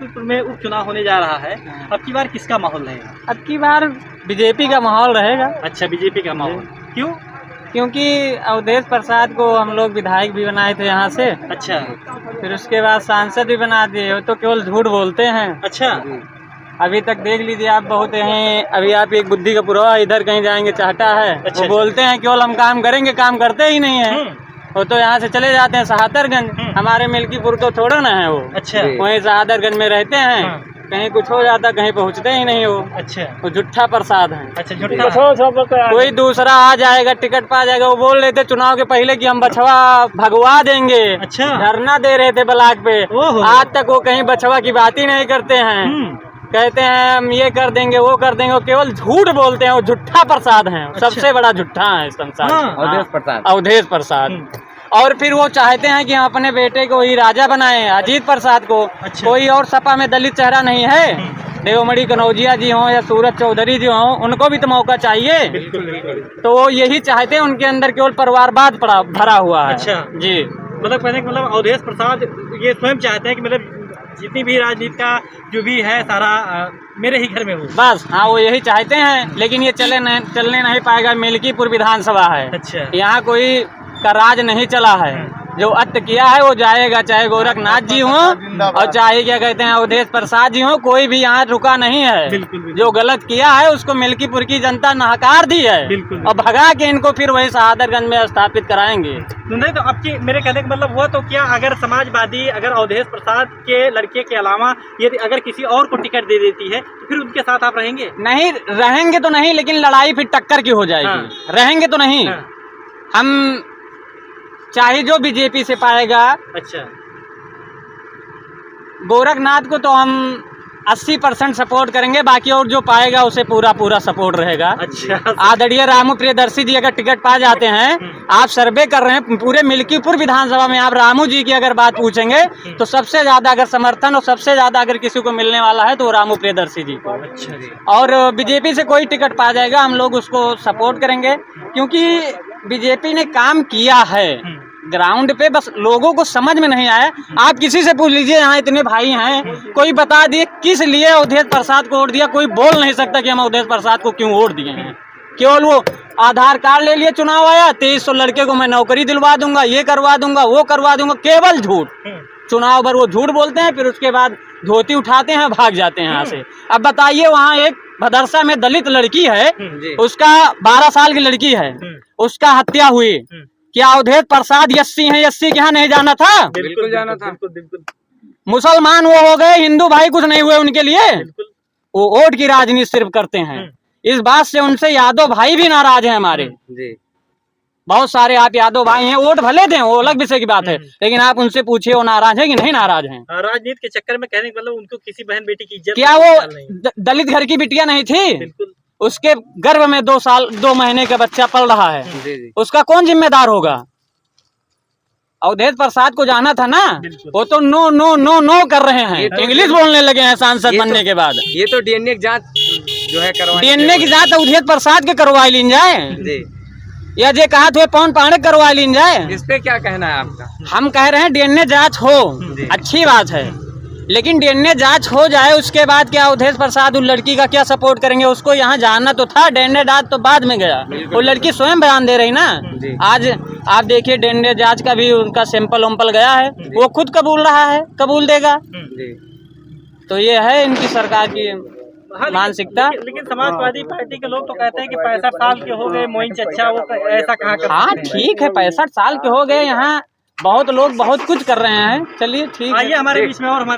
मिल्कीपुर में उपचुनाव होने जा रहा है, अब की बार किसका माहौल रहेगा? अब की बार बीजेपी का माहौल रहेगा। अच्छा, बीजेपी का माहौल, क्यों? क्योंकि अवधेश प्रसाद को हम लोग विधायक भी बनाए थे यहाँ से। अच्छा, फिर उसके बाद सांसद भी बना दिए। वो तो केवल झूठ बोलते हैं। अच्छा, अभी तक देख लीजिए आप, बहुत हैं। अभी आप एक बुद्धि का पुरवा इधर कहीं जाएंगे चाहता है। अच्छा, वो बोलते हैं केवल हम काम करेंगे, काम करते ही नहीं है। वो तो यहाँ से चले जाते हैं सहादरगंज। हमारे मिल्कीपुर तो थोड़ा ना है वो। अच्छा, वहीं सहादरगंज में रहते हैं। कहीं कुछ हो जाता, कहीं पहुँचते ही नहीं हो। अच्छा, वो झूठा प्रसाद है। अच्छा, झूठा। कोई दूसरा आ जाएगा, टिकट पा जाएगा। वो बोल रहे थे चुनाव के पहले कि हम बछवा भगवा देंगे। अच्छा, धरना दे रहे थे ब्लॉक पे। आज तक वो कहीं बछवा की बात ही नहीं करते हैं। कहते हैं हम ये कर देंगे, वो कर देंगे। वो केवल झूठ बोलते हैं। वो झूठा प्रसाद है। अच्छा। सबसे बड़ा झूठा है इस संसार में। अवधेश प्रसाद। और फिर वो चाहते हैं कि हम अपने बेटे को ही राजा बनाएं, अजीत प्रसाद को। अच्छा। कोई और सपा में दलित चेहरा नहीं है। देवमणि कनौजिया जी हों या सूरज चौधरी जी हों, उनको भी तो मौका चाहिए। बिल्कुल, बिल्कुल। तो वो यही चाहते हैं। उनके अंदर केवल परिवारवाद भरा हुआ है। अच्छा जी, मतलब कहने का मतलब अवधेश प्रसाद ये स्वयं चाहते हैं कि मतलब जितनी भी राजनीति का जो भी है सारा मेरे ही घर में हो। बस हाँ, वो यही चाहते हैं। लेकिन ये चलने नहीं पाएगा। मिल्कीपुर विधानसभा है। अच्छा, यहाँ कोई का राज नहीं चला है। जो अत्य किया है वो जाएगा, चाहे गोरखनाथ जी हों और चाहे क्या कहते हैं अवधेश प्रसाद जी हों। कोई भी यहाँ रुका नहीं है। बिल्कुल, बिल्कुल। जो गलत किया है उसको मिल्कीपुर की जनता नकार दी है। बिल्कुल। और भगा के इनको फिर वही सहादरगंज में स्थापित कराएंगे। नहीं तो आपकी मेरे कहने का मतलब हुआ तो क्या, अगर समाजवादी अगर अवधेश प्रसाद के लड़के के अलावा यदि अगर किसी और को टिकट दे देती है तो फिर उनके साथ आप रहेंगे? नहीं रहेंगे तो नहीं, लेकिन लड़ाई फिर टक्कर की हो जाएगी। हाँ। रहेंगे तो नहीं। हाँ। हम चाहे जो बीजेपी से पाएगा। अच्छा, गोरखनाथ को तो हम 80% सपोर्ट करेंगे, बाकी और जो पाएगा उसे पूरा सपोर्ट रहेगा। अच्छा। आदरणीय रामू प्रियदर्शी जी अगर टिकट पा जाते हैं, आप सर्वे कर रहे हैं पूरे मिल्कीपुर विधानसभा में, आप रामू जी की अगर बात पूछेंगे तो सबसे ज्यादा अगर समर्थन और सबसे ज्यादा अगर किसी को मिलने वाला है तो वो रामू प्रियदर्शी जी को। अच्छा। और बीजेपी से कोई टिकट पा जाएगा, हम लोग उसको सपोर्ट करेंगे। क्योंकि बीजेपी ने काम किया है ग्राउंड पे, बस लोगों को समझ में नहीं आया। आप किसी से पूछ लीजिए, यहाँ इतने भाई हैं, कोई बता दिए किस लिए अवधेश प्रसाद को वोट दिया। कोई बोल नहीं सकता कि हम अवधेश प्रसाद को क्यों वोट दिए हैं। केवल वो आधार कार्ड ले लिए, चुनाव आया, 2300 लड़के को मैं नौकरी दिलवा दूंगा, ये करवा दूंगा, वो करवा दूंगा। केवल झूठ। चुनाव भर वो झूठ बोलते हैं, फिर उसके बाद धोती उठाते हैं, भाग जाते हैं यहाँ से। अब बताइए, वहाँ एक भदरसा में दलित लड़की है, उसका 12 साल की लड़की है, उसका हत्या हुई। क्या अवधेश प्रसाद यस्सी हैं? यस्सी के यहाँ नहीं जाना था? बिल्कुल जाना था। बिल्कुल। मुसलमान वो हो गए, हिंदू भाई कुछ नहीं हुए उनके लिए। वो वोट की राजनीति सिर्फ करते हैं। इस बात से उनसे यादव भाई भी नाराज हैं हमारे। बहुत सारे आप यादव भाई हैं, वोट भले दें, वो अलग विषय की बात है, लेकिन आप उनसे पूछिए वो नाराज है कि नहीं नाराज हैं। राजनीति के चक्कर में कहने का मतलब उनको किसी बहन बेटी की इज्जत, क्या वो दलित घर की बिटिया नहीं थी? बिल्कुल। उसके गर्भ में 2 महीने का बच्चा पल रहा है, उसका कौन जिम्मेदार होगा? अवधेश प्रसाद को जाना था ना। वो तो नो नो नो नो कर रहे हैं, इंग्लिश बोलने लगे हैं सांसद बनने के बाद। ये तो डीएनए की जांच जो है डीएनए की जांच अवधेश प्रसाद के करवा ली जाए, या जे कहा थे पवन पांडे करवा ली जाए। इस पे क्या कहना है आपका? हम कह रहे हैं डीएनए जांच हो, अच्छी बात है, लेकिन डीएनए जांच हो जाए उसके बाद क्या अवधेश प्रसाद उस लड़की का क्या सपोर्ट करेंगे? उसको यहाँ जाना तो था, डीएनए जांच तो बाद में गया। वो लड़की स्वयं बयान दे रही ना। आज आप देखिए डीएनए जांच का भी उनका सैंपल वैंपल गया है, वो खुद कबूल रहा है, कबूल देगा। तो ये है इनकी सरकार की मानसिकता। लेकिन समाजवादी पार्टी के लोग तो कहते हैं कि 65 साल के हो गए मोइन चचा, वो ऐसा कहा करते हैं। हाँ ठीक है, 65 साल के हो गए, यहाँ बहुत लोग बहुत कुछ कर रहे हैं। चलिए ठीक है, आइए हमारे बीच में और हमारे